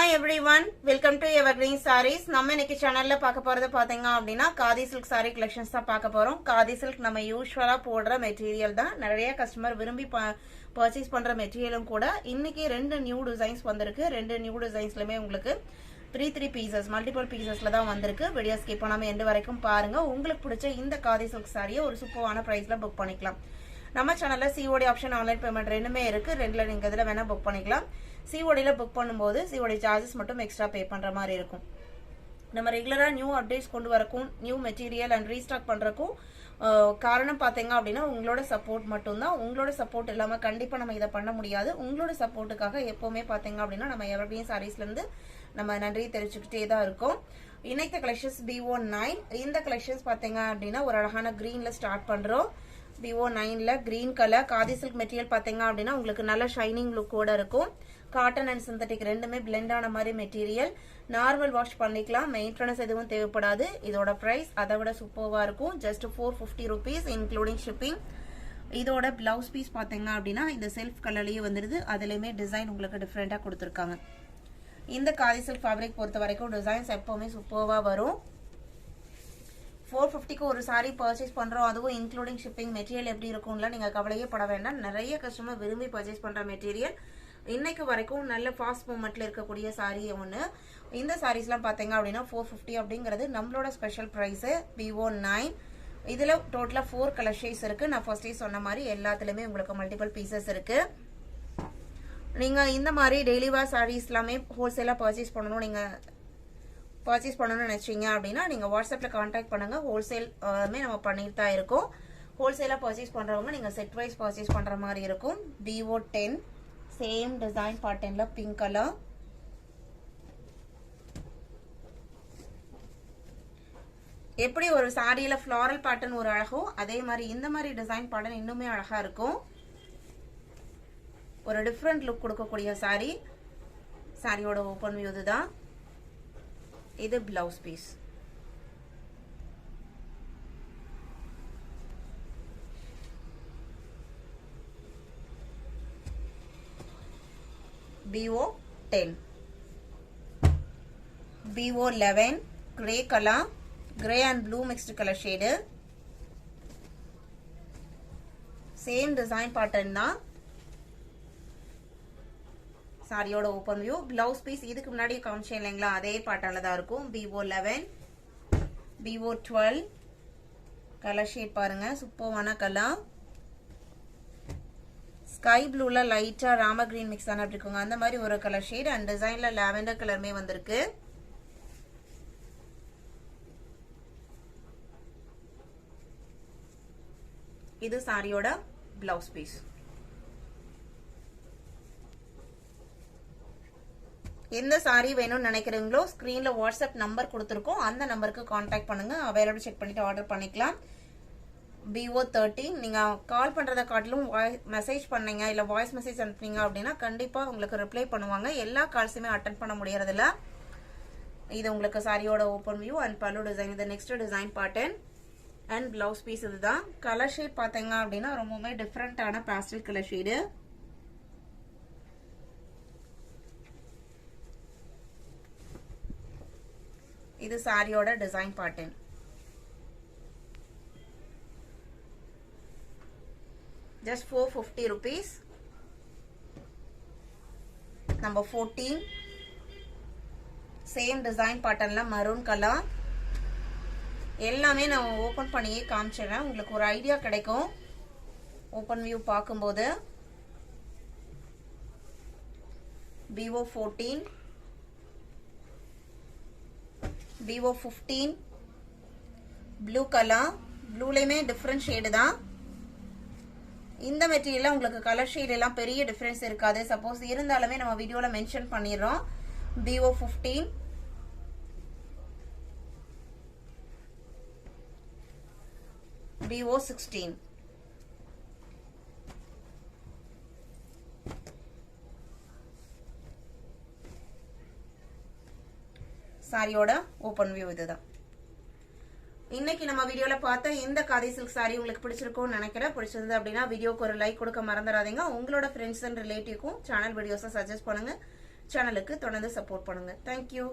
Hi everyone, welcome to Evergreen Sarees. நம்ம இன்னைக்கு சேனல்ல பார்க்க போறது பாத்தீங்க அப்படினா காதி silk saree collections தான் பார்க்க போறோம். காதி silk நம்ம யூசுவலா போடுற மெட்டீரியல் தான். நிறைய கஸ்டமர் விரும்பி பர்ச்சேஸ் பண்ற மெட்டீரியலும் கூட. இன்னைக்கு ரெண்டு நியூ டிசைன்ஸ் வந்திருக்கு. ரெண்டு நியூ டிசைன்ஸ்லயுமே உங்களுக்கு 3 பீசஸ் மல்டிபிள் பீசஸ்ல தான் வந்திருக்கு. வீடியோ ஸ்கிப் பண்ணாம எண்ட் வரைக்கும் பாருங்க. உங்களுக்கு பிடிச்ச இந்த காதி silk saree ஒரு சூப்பரான பிரைஸ்ல புக் பண்ணிக்கலாம். நம்ம சேனல்ல COD ஆப்ஷன் ஆன்லைன் பேமெண்ட் ரெண்டுமே இருக்கு. ரெண்டுல நீங்க இதல வேணா புக் பண்ணிக்கலாம். COD ல புக் பண்ணும்போது COD சார்ஜஸ் மட்டும் எக்ஸ்ட்ரா பே பண்ற மாதிரி இருக்கும். நம்ம ரெகுலரா நியூ அப்டேட்ஸ் கொண்டு வரக்கும் நியூ மெட்டீரியல் அண்ட் ரீஸ்டாக் பண்றக்கும் காரணம் பாத்தீங்க அப்படினா உங்களோட சப்போர்ட் மட்டும் தான். உங்களோட சப்போர்ட் இல்லாம கண்டிப்பா நம்ம இத பண்ண முடியாது. உங்களோட சப்போர்ட்டுக்காக எப்பவுமே பாத்தீங்க அப்படினா நம்ம எவர்கிரீன் சாரீஸ்ல இருந்து நம்ம நன்றி தெரிவிச்சுக்கிட்டே தான் இருக்கோம். இன்னைக்கு கலெக்ஷன்ஸ் BO9. இந்த கலெக்ஷன்ஸ் பாத்தீங்க அப்படினா ஒரு அழகான கிரீன்ல ஸ்டார்ட் பண்றோம். BO9ல green colour khadi silk material பாத்தீங்க அப்படினா உங்களுக்கு நல்ல ஷைனிங் லுக்கோட இருக்கும். காட்டன் அண்ட் சிந்தட்டிக் ரெண்டுமே பிளெண்ட் ஆன மாதிரி மெட்டீரியல். நார்மல் வாஷ் பண்ணிக்கலாம். மெயின்டெனன்ஸ் எதுவும் தேவைப்படாது. இதோட பிரைஸ் அதை விட சூப்பர்வா இருக்கும். Just 450 rupees including shipping. இதோட பிளவுஸ் பீஸ் பாத்தீங்க அப்படினா இந்த செல்ஃப் கலர்லயே வந்துருது. அதுலயுமே டிசைன் உங்களுக்கு டிஃபரெண்டா கொடுத்திருக்காங்க. இந்த காதி சில்க் ஃபேப்ரிக் பொறுத்த வரைக்கும் டிசைன்ஸ் எப்பவுமே சூப்பர்வா வரும். 450க்கு ஒரு saree பர்ச்சேஸ் பண்றோம். அதுவும் இன்க்ளூடிங் ஷிப்பிங். மெட்டீரியல் எப்படி இருக்கும்ல நீங்க கவலையே பட வேண்டாம். நிறைய கஸ்டமர் விரும்பி பர்ச்சேஸ் பண்ற மெட்டீரியல். இன்னைக்கு வரைக்கும் நல்ல ஃபாஸ்ட் மூவ்மெண்ட்ல இருக்கக்கூடிய saree ஒன்னு. இந்த sareesலாம் பாத்தீங்க அப்படினா 450 அப்படிங்கிறது நம்மளோட ஸ்பெஷல் பிரைஸ். BO9. இதுல டோட்டலா 4 கலர் ஷேட்ஸ் இருக்கு. நான் ஃபர்ஸ்டே சொன்ன மாதிரி எல்லாத்துலயுமே உங்களுக்கு மல்டிபிள் பீசஸ் இருக்கு. நீங்க இந்த மாதிரி டெய்லி வேர் sarees எல்லாமே ஹோல்சேலா பர்ச்சேஸ் பண்ணனும் நீங்க பர்ச்சேஸ் பண்ணனும்னு நினைச்சீங்க அப்படினா நீங்க வாட்ஸ்அப்ல கான்டாக்ட் பண்ணுங்க. ஹோல்சேல் நம்ம பண்ணிட்டு தான் இருக்கோம். ஹோல்சேலா பர்ச்சேஸ் பண்றவங்க நீங்க செட் வைஸ் பர்ச்சேஸ் பண்ற மாதிரி இருக்கும். BO10 சேம் டிசைன் பேட்டர்ன்ல பிங்க் கலர். எப்படி ஒரு சாரியில ஃப்ளாரல் பேட்டர்ன் ஒரு அழகோ அதே மாதிரி இந்த மாதிரி டிசைன் பேட்டர்ன் இன்னுமே அழகா இருக்கும். ஒரு டிஃபரண்ட் லுக் கொடுக்கக்கூடிய சாரி. சாரியோட ஓபன் வியூ இதுதான். இது blouse piece. BO10. BO11 grey color, grey and blue mixed color shade. Same design pattern தான். சாரியோட ஓபன் வியூ. பிளவுஸ் பீஸ் இதுக்கு முன்னாடி காமிச்சேன் இல்லைங்களா அதே பேட்டர்ன்ல தான் இருக்கும். BO11, BO12 கலர் ஷேட் பாருங்க சூப்பரான கலர். ஸ்கை ப்ளூல லைட்டா ராம கிரீன் மிக்ஸ் ஆன இருக்குங்க. அந்த மாதிரி ஒரு கலர் ஷேட் அண்ட் டிசைன்ல லாவெண்டர் கலர்மே வந்திருக்கு. இது சாரியோட பிளவுஸ் பீஸ். எந்த சாரி வேணும்னு நினைக்கிறீங்களோ ஸ்கிரீன்ல வாட்ஸ்அப் நம்பர் கொடுத்துருக்கோம். அந்த நம்பருக்கு கான்டாக்ட் பண்ணுங்க. அவைலபிள் செக் பண்ணிட்டு ஆர்டர் பண்ணிக்கலாம். BO13 நீங்க கால் பண்றத காட்டிலும் மெசேஜ் பண்ணீங்க இல்ல வாய்ஸ் மெசேஜ் அனுப்புனீங்க அப்படின்னா கண்டிப்பா உங்களுக்கு ரிப்ளை பண்ணுவாங்க. எல்லா கால்ஸுமே அட்டெண்ட் பண்ண முடியறது இல்ல. இது உங்களுக்கு சாரியோட open view and pallu design. இது next design pattern and blouse piece இதுதான். கலர் ஷேட் பாத்தீங்க அப்படின்னா ரொம்பவே டிஃபரெண்டான பாஸ்டல் கலர் ஷேடு. இது சாரியோட design pattern. just 450 rupees. Number 14 same design patternல maroon color. எல்லாமே நான் ஓபன் பண்ணியே காமிச்சறேன். உங்களுக்கு ஒரு ஐடியா கிடைக்கும் ஓபன் வியூ பாக்கும்போது. BO14, BO15 blue color. ப்ளூலயுமே டிஃபரண்ட் ஷேட் தான். இந்த மெட்டீரியல்ல உங்களுக்கு கலர் ஷேட் எல்லாம் பெரிய டிஃபரன்ஸ் இருக்காது. சப்போஸ் இருந்தாலுமே நம்ம வீடியோல மென்ஷன் பண்ணிரோம். BO15, BO16. சாரியோட ஓபன் வியூ இதுதான். இன்னைக்கு நம்ம வீடியோல பார்த்த இந்த காதி சில்க் saree உங்களுக்கு பிடிச்சிருக்கும்னு நினைக்கிறேன். பிடிச்சிருந்தது அப்படின்னா வீடியோக்கு ஒரு லைக் கொடுக்க மறந்துடாதீங்க. உங்களோட ஃப்ரெண்ட்ஸ் அண்ட் ரிலேட்டிவ்க்கும் சேனல் வீடியோஸை சஜஸ்ட் பண்ணுங்க. சேனலுக்கு தொடர்ந்து சப்போர்ட் பண்ணுங்க. தேங்க்யூ.